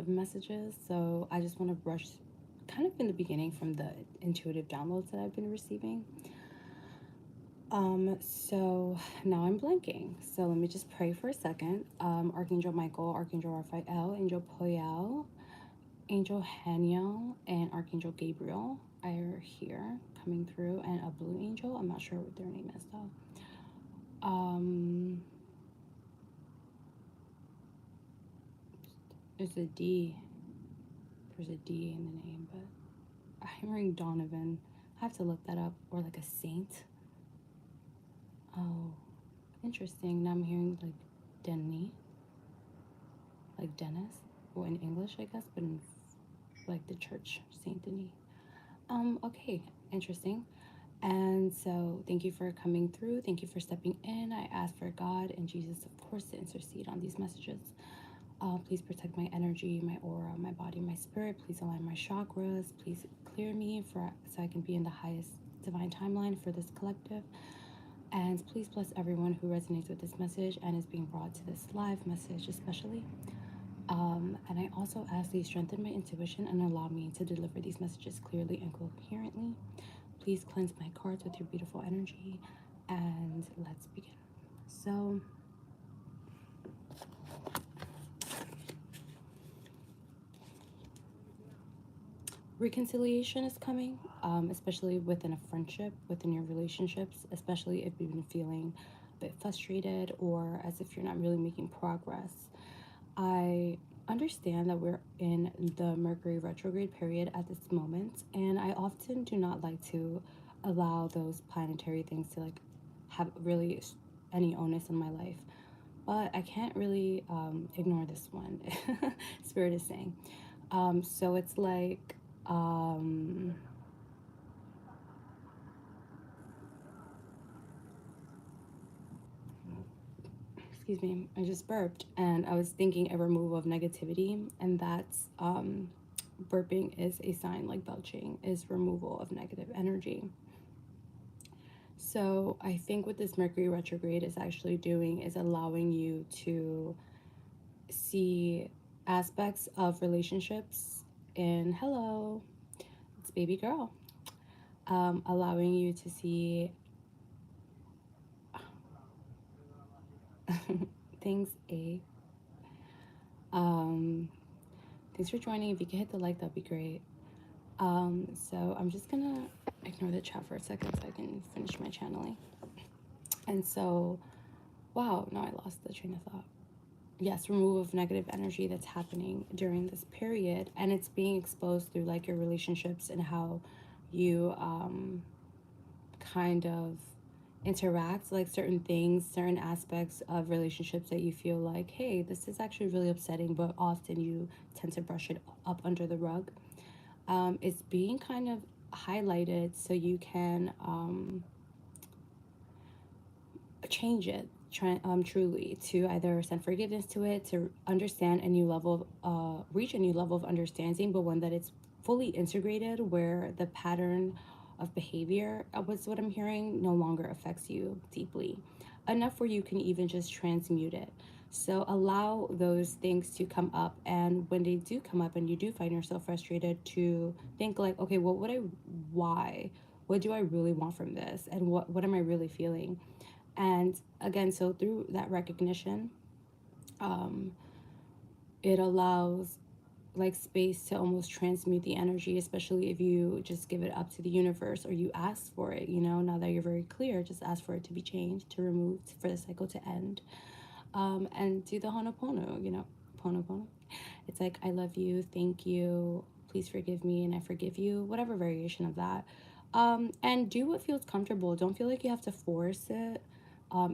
of messages, so I just want to brush kind of in the beginning from the intuitive downloads that I've been receiving. So now I'm blanking. So let me just pray for a second. Archangel Michael, Archangel Raphael, Angel Poyal, Angel Haniel, and Archangel Gabriel are here coming through, and a blue angel. I'm not sure what their name is though. There's a D. There's a D in the name, but I'm hearing Donovan. I have to look that up. Or like a saint. Oh, interesting. Now I'm hearing like Denny, like Dennis, well in English I guess, but in like the church, Saint Denis. Okay, interesting. And so thank you for coming through. Thank you for stepping in. I ask for God and Jesus, of course, to intercede on these messages. Please protect my energy, my aura, my body, my spirit. Please align my chakras. Please clear me so I can be in the highest divine timeline for this collective. And please bless everyone who resonates with this message and is being brought to this live message, especially. And I also ask that you strengthen my intuition and allow me to deliver these messages clearly and coherently. Please cleanse my cards with your beautiful energy, and let's begin. So, reconciliation is coming, especially within a friendship, within your relationships, especially if you've been feeling a bit frustrated or as if you're not really making progress. I understand that we're in the Mercury retrograde period at this moment, and I often do not like to allow those planetary things to like have really any onus in my life, but I can't really ignore this one. Spirit is saying. So it's like excuse me, I just burped and I was thinking a removal of negativity, and that's burping is a sign like belching is removal of negative energy. So I think what this Mercury retrograde is actually doing is allowing you to see aspects of relationships in hello, it's baby girl. Allowing you to see things thanks for joining. If you could hit the like, that'd be great. So I'm just gonna ignore the chat for a second so I can finish my channeling. And so, wow, now I lost the train of thought. Yes, removal of negative energy that's happening during this period, and it's being exposed through like your relationships and how you kind of interact, like certain things, certain aspects of relationships that you feel like, hey, this is actually really upsetting, but often you tend to brush it up under the rug. It's being kind of highlighted so you can change it truly, to either send forgiveness to it, to understand a new level of reach a new level of understanding, but one that it's fully integrated, where the pattern of behavior, was what I'm hearing, no longer affects you deeply enough where you can even just transmute it. So allow those things to come up, and when they do come up and you do find yourself frustrated, to think like, okay, why, what do I really want from this, and what am I really feeling? And again, so through that recognition, it allows like space to almost transmute the energy, especially if you just give it up to the universe or you ask for it, now that you're very clear, just ask for it to be changed, to remove, for the cycle to end. And do the Honopono, Pono. It's like, I love you, thank you, please forgive me, and I forgive you, whatever variation of that. And do what feels comfortable. Don't feel like you have to force it.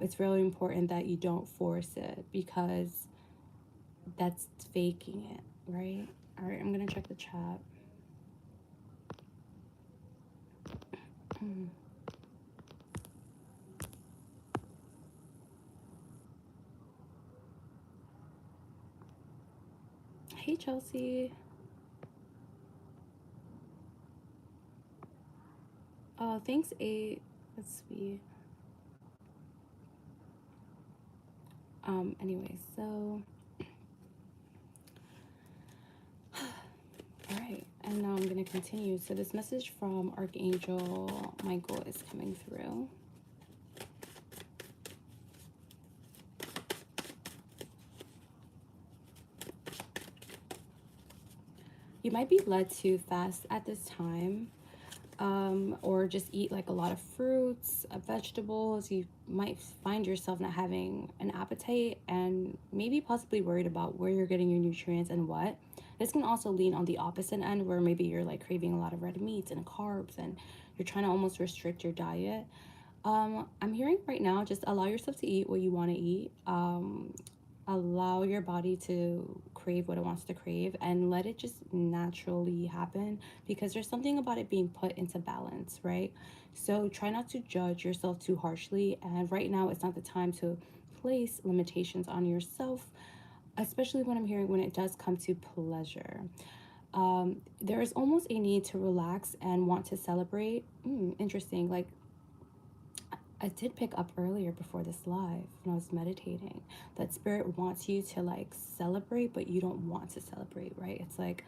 It's really important that you don't force it, because that's faking it, right? All right, I'm gonna check the chat. Hey, Chelsea. Oh, thanks, 8. That's sweet. Anyway, so And now I'm going to continue. So this message from Archangel Michael is coming through. You might be led to fast at this time, or just eat like a lot of fruits, vegetables. You might find yourself not having an appetite and maybe possibly worried about where you're getting your nutrients and what. This can also lean on the opposite end where maybe you're like craving a lot of red meats and carbs and you're trying to almost restrict your diet. I'm hearing right now, just allow yourself to eat what you want to eat. Allow your body to crave what it wants to crave and let it just naturally happen, because there's something about it being put into balance, right? So try not to judge yourself too harshly. And right now, it's not the time to place limitations on yourself, especially when I'm hearing when it does come to pleasure. There is almost a need to relax and want to celebrate. Interesting. Like, I did pick up earlier before this live when I was meditating that spirit wants you to like celebrate, but you don't want to celebrate, right? It's like,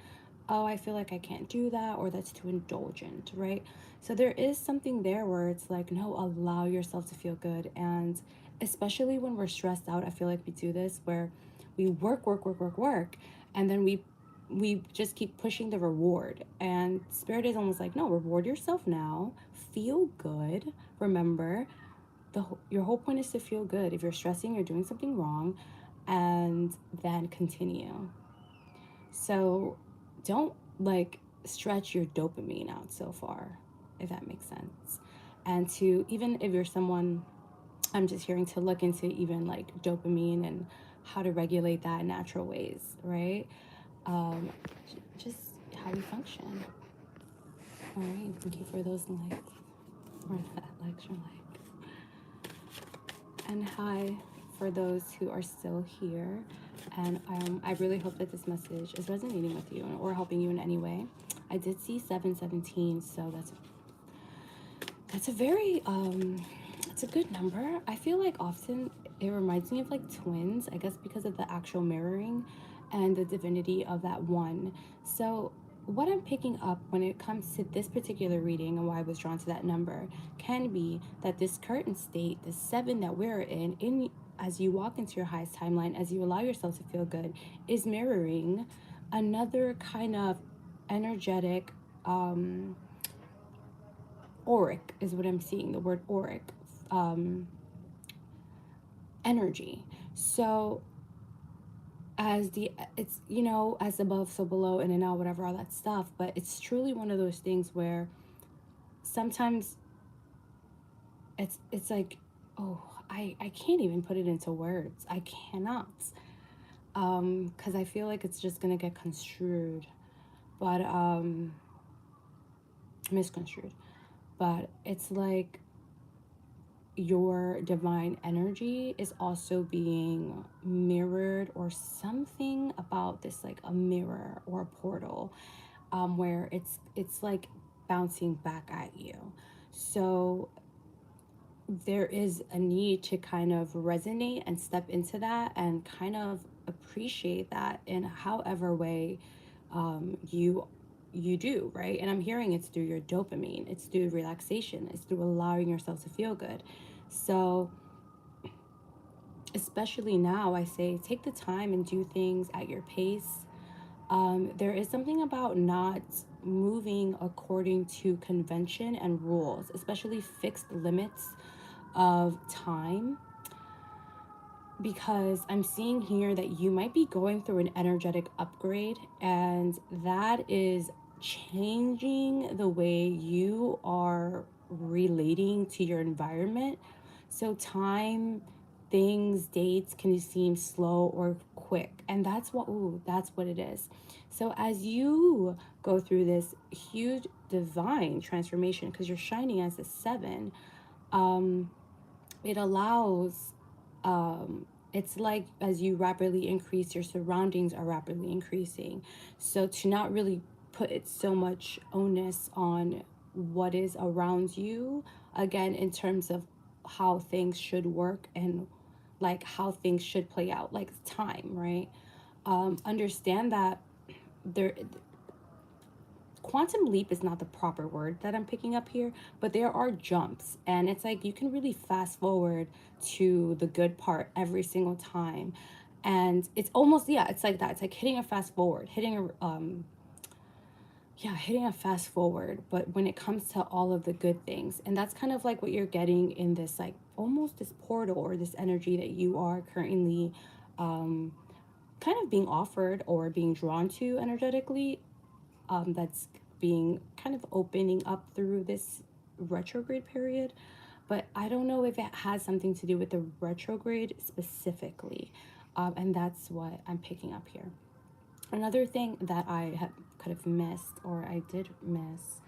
oh, I feel like I can't do that, or that's too indulgent, right? So there is something there where it's like, no, allow yourself to feel good. And especially when we're stressed out, I feel like we do this where we work, and then we just keep pushing the reward. And spirit is almost like, no, reward yourself now, feel good. Remember, your whole point is to feel good. If you're stressing, you're doing something wrong, and then continue. So don't like stretch your dopamine out so far, if that makes sense. And to, even if you're someone, I'm just hearing to look into even like dopamine and how to regulate that in natural ways, right? Just how we function. All right, thank you for those likes, or that lecture like. And hi for those who are still here. And I really hope that this message is resonating with you or helping you in any way. I did see 717, so that's a very it's a good number. I feel like often it reminds me of like twins, I guess because of the actual mirroring and the divinity of that one. So what I'm picking up when it comes to this particular reading and why I was drawn to that number can be that this current state, the 7 that we're in as you walk into your highest timeline, as you allow yourself to feel good, is mirroring another kind of energetic auric is what I'm seeing, the word auric, energy. So as it's, as above so below, in and out, whatever, all that stuff. But it's truly one of those things where sometimes it's like, oh, I can't even put it into words. I cannot, because I feel like it's just gonna get construed, but misconstrued. But it's like your divine energy is also being mirrored, or something about this, like a mirror or a portal, where it's like bouncing back at you. So there is a need to kind of resonate and step into that and kind of appreciate that in however way you do, right? And I'm hearing it's through your dopamine, it's through relaxation, it's through allowing yourself to feel good. So especially now, I say take the time and do things at your pace. There is something about not moving according to convention and rules, especially fixed limits of time, because I'm seeing here that you might be going through an energetic upgrade, and that is changing the way you are relating to your environment. So time, things, dates can seem slow or quick, and that's what it is. So as you go through this huge divine transformation, because you're shining as a 7, it allows, it's like as you rapidly increase, your surroundings are rapidly increasing. So to not really put it so much onus on what is around you, again, in terms of how things should work and like how things should play out, like time, right? Understand that there quantum leap is not the proper word that I'm picking up here, but there are jumps, and it's like you can really fast forward to the good part every single time. And it's almost, yeah, it's like that. It's like hitting a fast forward, hitting a fast forward, but when it comes to all of the good things. And that's kind of like what you're getting in this, like almost this portal or this energy that you are currently kind of being offered or being drawn to energetically, that's being kind of opening up through this retrograde period. But I don't know if it has something to do with the retrograde specifically. And that's what I'm picking up here. Another thing that I have could have missed, or I did miss,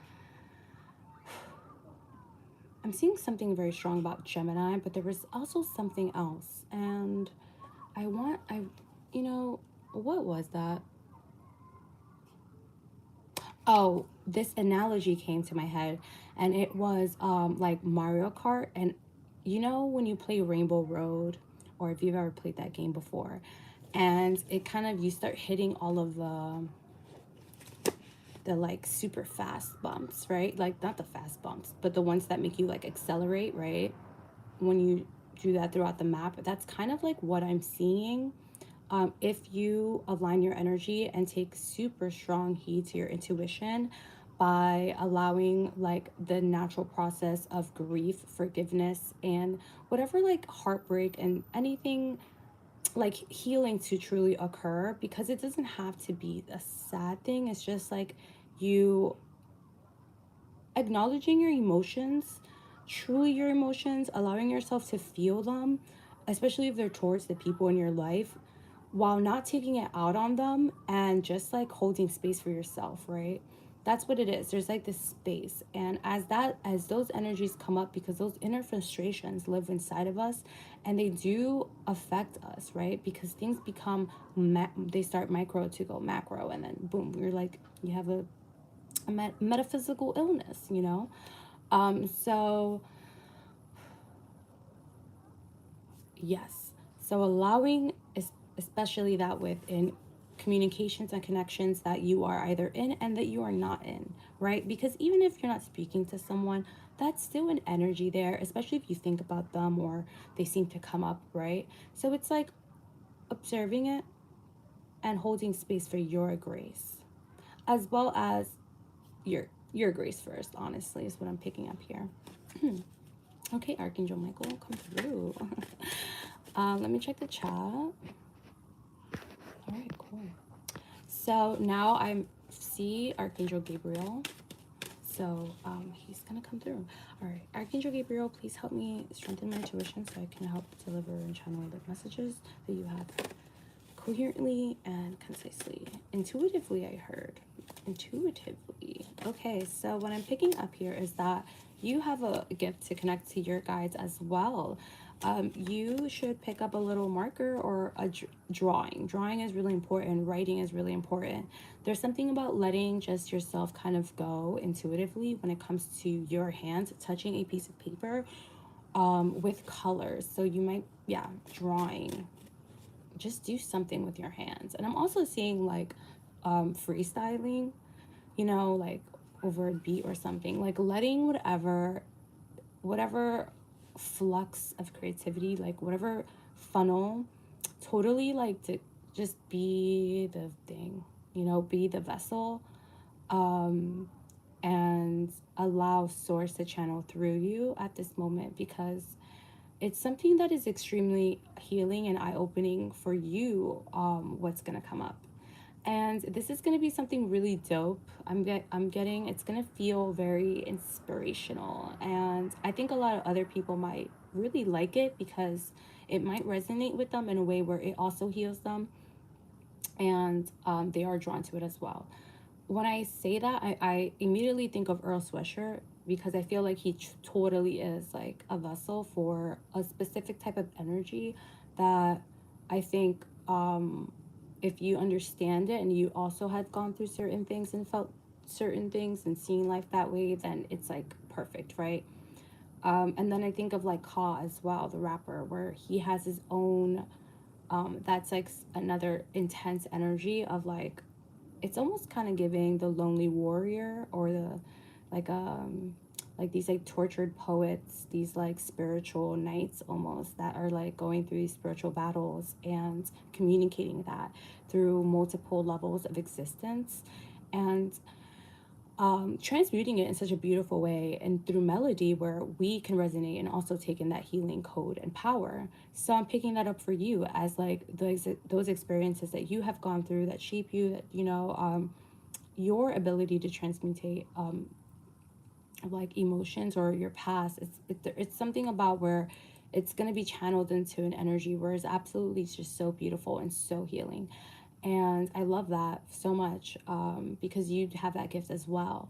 I'm seeing something very strong about Gemini, but there was also something else. And you know, what was that? Oh, this analogy came to my head, and it was like Mario Kart. And you know, when you play Rainbow Road, or if you've ever played that game before, and it kind of, you start hitting all of the like super fast bumps, right? Like not the fast bumps, but the ones that make you like accelerate, right? When you do that throughout the map, that's kind of like what I'm seeing. If you align your energy and take super strong heed to your intuition by allowing like the natural process of grief, forgiveness, and whatever like heartbreak and anything like healing to truly occur, because it doesn't have to be a sad thing. It's just like you acknowledging your emotions, truly your emotions, allowing yourself to feel them, especially if they're towards the people in your life, while not taking it out on them, and just like holding space for yourself, right? That's what it is. There's like this space. And as those energies come up, because those inner frustrations live inside of us, and they do affect us, right? Because things become they start micro to go macro, and then boom, you're like, you have a metaphysical illness, you know? So, yes. So, allowing, especially that within communications and connections that you are either in and that you are not in, right? Because even if you're not speaking to someone, that's still an energy there, especially if you think about them or they seem to come up, right? So, it's like observing it and holding space for your grace, as well as your grace first, honestly, is what I'm picking up here. Okay, Archangel Michael, come through. Let me check the chat. All right, cool. So now I see Archangel Gabriel. So he's gonna come through. All right, Archangel Gabriel, please help me strengthen my intuition so I can help deliver and channel the messages that you have coherently and concisely. Intuitively, I heard. Intuitively. Okay, so what I'm picking up here is that you have a gift to connect to your guides as well. You should pick up a little marker or a drawing. Drawing is really important. Writing is really important. There's something about letting just yourself kind of go intuitively when it comes to your hands touching a piece of paper with colors. So you might, yeah, drawing. Just do something with your hands. And I'm also seeing like freestyling, you know, like over a beat or something, like letting whatever flux of creativity, like whatever funnel, totally like to just be the thing, you know, be the vessel, and allow source to channel through you at this moment, because it's something that is extremely healing and eye-opening for you, what's gonna come up. And this is gonna be something really dope. I'm getting, it's gonna feel very inspirational, and I think a lot of other people might really like it because it might resonate with them in a way where it also heals them, and they are drawn to it as well. When I say that, I immediately think of Earl Sweatshirt, because I feel like he totally is like a vessel for a specific type of energy that I think, if you understand it and you also have gone through certain things and felt certain things and seen life that way, then it's like perfect, right? And then I think of like Ka as well, the rapper, where he has his own, that's like another intense energy of like it's almost kind of giving the lonely warrior, or the like these like tortured poets, these like spiritual knights almost, that are like going through these spiritual battles and communicating that through multiple levels of existence, and transmuting it in such a beautiful way and through melody where we can resonate and also take in that healing code and power. So I'm picking that up for you as like those experiences that you have gone through that shape you, that your ability to transmutate like emotions or your past. It's something about where it's going to be channeled into an energy where it's absolutely just so beautiful and so healing. And I love that so much, because you have that gift as well.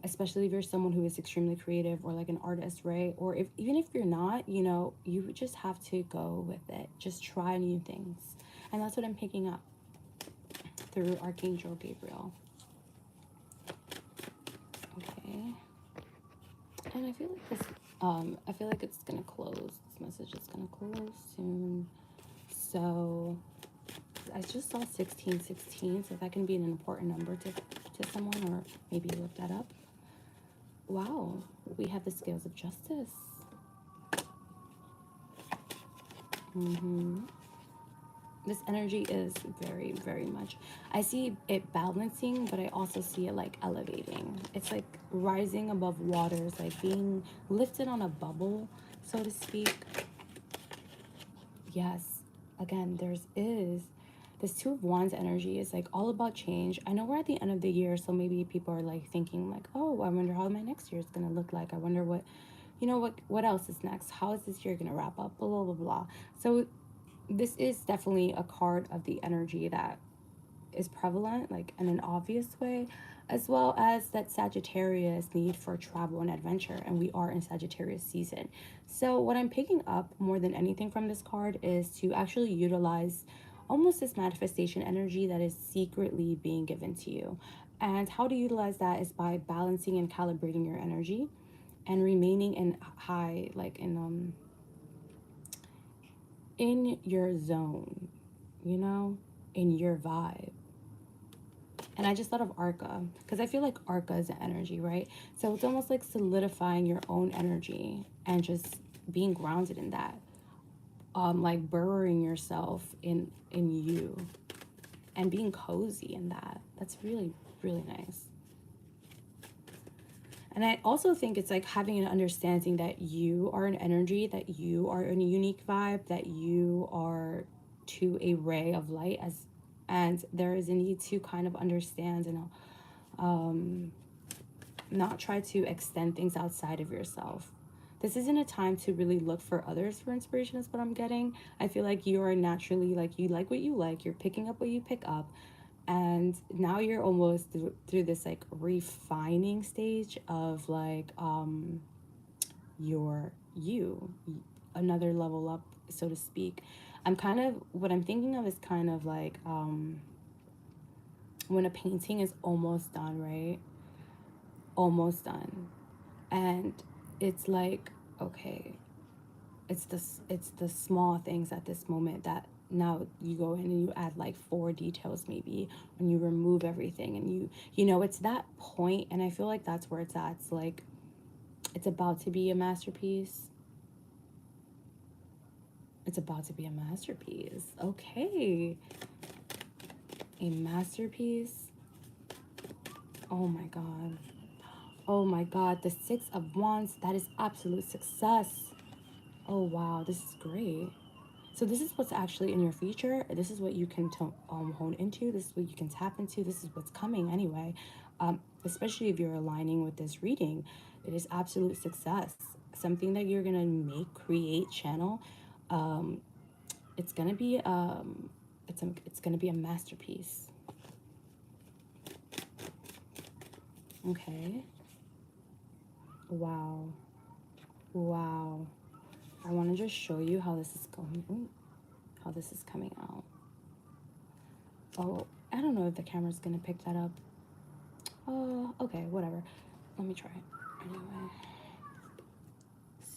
Especially if you're someone who is extremely creative or like an artist, right? Or if even if you're not, you just have to go with it. Just try new things. And that's what I'm picking up through Archangel Gabriel. Okay. And I feel like I feel like it's gonna close. This message is gonna close soon. So I just saw 1616, so that can be an important number to someone, or maybe look that up. Wow, we have the scales of justice. This energy is very, very much, I see it balancing, but I also see it like elevating. It's like rising above waters, like being lifted on a bubble, so to speak. Yes, again, this Two of Wands energy is like all about change. I know we're at the end of the year, so maybe people are like thinking like, oh, I wonder how my next year is gonna look like. I wonder what else is next. How is this year gonna wrap up? Blah blah blah blah. So this is definitely a card of the energy that is prevalent, like in an obvious way, as well as that Sagittarius need for travel and adventure, and we are in Sagittarius season. So what I'm picking up more than anything from this card is to actually utilize almost this manifestation energy that is secretly being given to you. And how to utilize that is by balancing and calibrating your energy and remaining in high, like in your zone, in your vibe. And I just thought of Arca, because I feel like Arca is an energy, right? So it's almost like solidifying your own energy and just being grounded in that. Like burrowing yourself in you and being cozy in that. That's really, really nice. And I also think it's like having an understanding that you are an energy, that you are a unique vibe, that you are to a ray of light, and there is a need to kind of understand and not try to extend things outside of yourself. This isn't a time to really look for others for inspiration, is what I'm getting. I feel like you are naturally, like, you like what you like, you're picking up what you pick up, and now you're almost through this like refining stage of like your another level up, so to speak. What I'm thinking of is kind of like when a painting is almost done, right? Almost done. And it's like, okay, it's the small things at this moment that now you go in and you add like 4 details maybe, when you remove everything, and it's that point, and I feel like that's where it's at. It's like it's about to be a masterpiece. It's about to be a masterpiece. Okay. A masterpiece. Oh my god. Oh my god. The 6 of Wands. That is absolute success. Oh wow. This is great. So this is what's actually in your future. This is what you can hone into. This is what you can tap into. This is what's coming anyway. Especially if you're aligning with this reading. It is absolute success. Something that you're going to make, create, channel. It's going to be it's going to be a masterpiece. Okay. Wow. Wow. I want to just show you how this is going. How this is coming out. Oh, I don't know if the camera's gonna pick that up. Oh, okay, whatever. Let me try it anyway.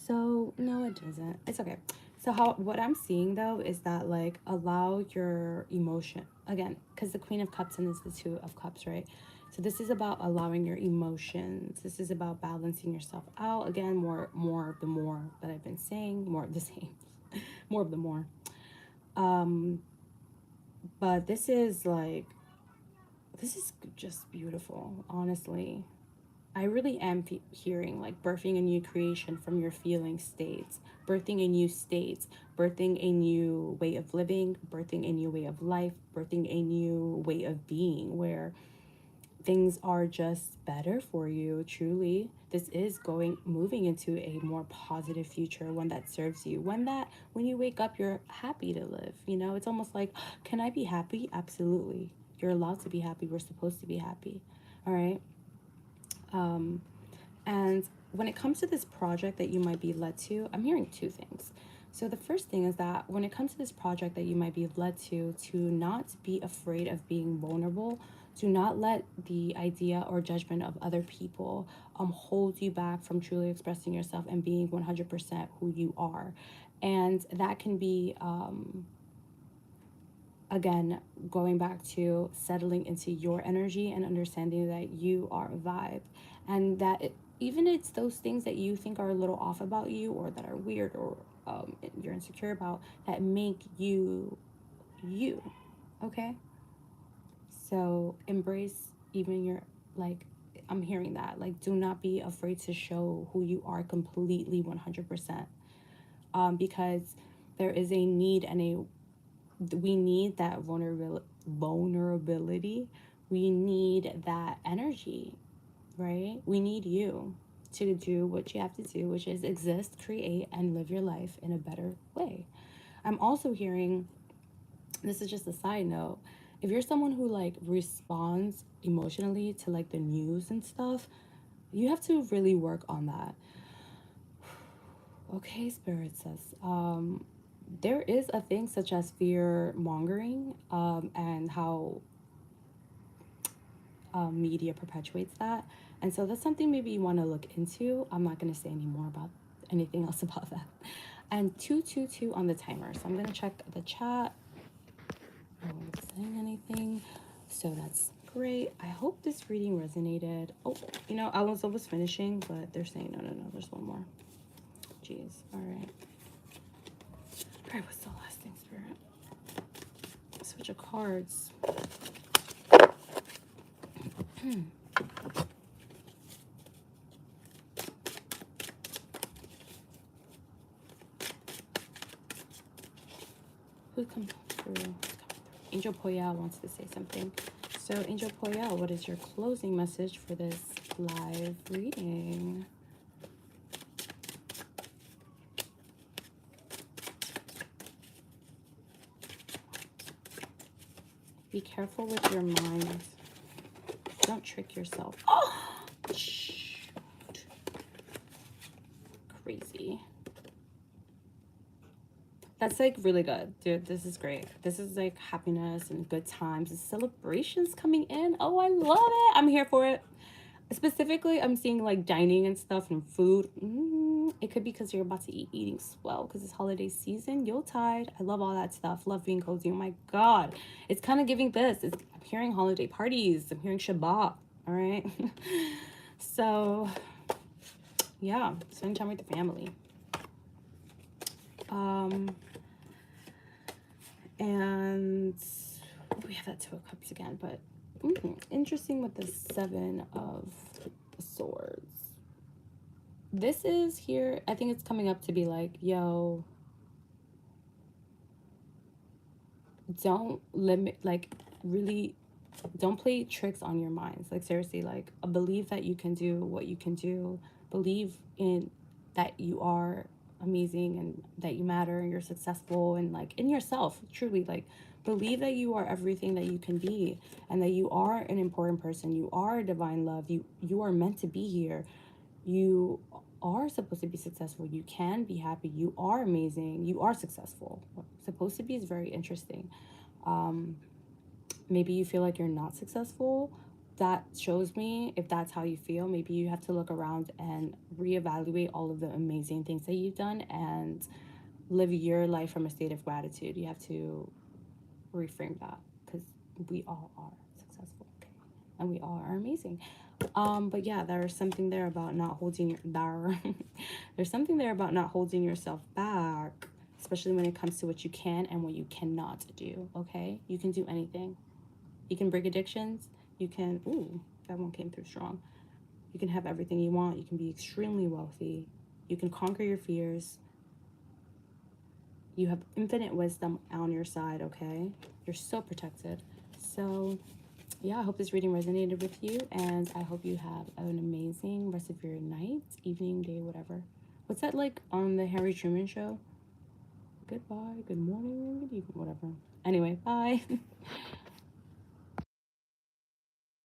So, no, it doesn't. It's okay. So what I'm seeing though is that like allow your emotion again, because the Queen of Cups and is the Two of Cups, right? So this is about allowing your emotions. This is about balancing yourself out. Again, more of the more that I've been saying, more of the same, more of the more. But this is just beautiful, honestly. I really am hearing like birthing a new creation from your feeling states, birthing a new state, birthing a new way of living, birthing a new way of life, birthing a new way of being where things are just better for you. Truly, this is moving into a more positive future, one that serves you, one that when you wake up you're happy to live. You know, it's almost like, can I be happy? Absolutely, you're allowed to be happy. We're supposed to be happy. All right. And when it comes to this project that you might be led to, I'm hearing two things. So the first thing is that when it comes to this project that you might be led to not be afraid of being vulnerable. Do not let the idea or judgment of other people hold you back from truly expressing yourself and being 100% who you are. And that can be again, going back to settling into your energy and understanding that you are a vibe, and that even it's those things that you think are a little off about you or that are weird or you're insecure about that make you you. Okay, so embrace even your like. I'm hearing that like do not be afraid to show who you are completely 100%, because there is a need and a we need that vulnerability. We need that energy, right? We need you to do what you have to do, which is exist, create, and live your life in a better way. I'm also hearing, this is just a side note, if you're someone who like responds emotionally to like the news and stuff, you have to really work on that. Okay, Spirit says, there is a thing such as fear mongering, and how media perpetuates that. And so that's something maybe you want to look into. I'm not going to say any more about anything else about that. And 222 on the timer. So I'm going to check the chat. No one's saying anything. So that's great. I hope this reading resonated. Oh, you know, I was almost finishing, but they're saying no, there's one more. Jeez. All right. All right, what's the last thing, Spirit? Switch of cards. Who's coming through? Angel Poyal wants to say something. So, Angel Poyal, what is your closing message for this live reading? Be careful with your mind. Don't trick yourself. Oh, shoot. Crazy. That's like really good, dude. This is great. This is like happiness and good times and celebrations coming in. Oh, I love it. I'm here for it. Specifically, I'm seeing like dining and stuff and food. It could be because you're about to eating swell because it's holiday season. Yuletide. I love all that stuff. Love being cozy. Oh my God. It's kind of giving this. I'm hearing holiday parties. I'm hearing Shabbat. All right. So, yeah. Spend time with the family. And we have that Two of Cups again, but interesting with the Seven of Swords. This is here, I think it's coming up to be like, yo, don't limit, like, really, don't play tricks on your minds. Like, seriously, like, believe that you can do what you can do. Believe in that you are amazing and that you matter and you're successful and, like, in yourself, truly, like, believe that you are everything that you can be and that you are an important person. You are a divine love. You are meant to be here. You are supposed to be successful. You can be happy. You are amazing. You are successful. Supposed to be is very interesting. Maybe you feel like you're not successful. That shows me if that's how you feel. Maybe you have to look around and reevaluate all of the amazing things that you've done and live your life from a state of gratitude. You have to reframe that, because we all are successful, okay? And we all are amazing. But yeah, there's something there about not holding your there's something there about not holding yourself back, especially when it comes to what you can and what you cannot do. Okay, you can do anything. You can break addictions. You can, ooh, that one came through strong. You can have everything you want. You can be extremely wealthy. You can conquer your fears. You have infinite wisdom on your side, okay? You're so protected. So, yeah, I hope this reading resonated with you, and I hope you have an amazing rest of your night, evening, day, whatever. What's that like on the Harry Truman show? Goodbye, good morning, good evening, whatever. Anyway, bye.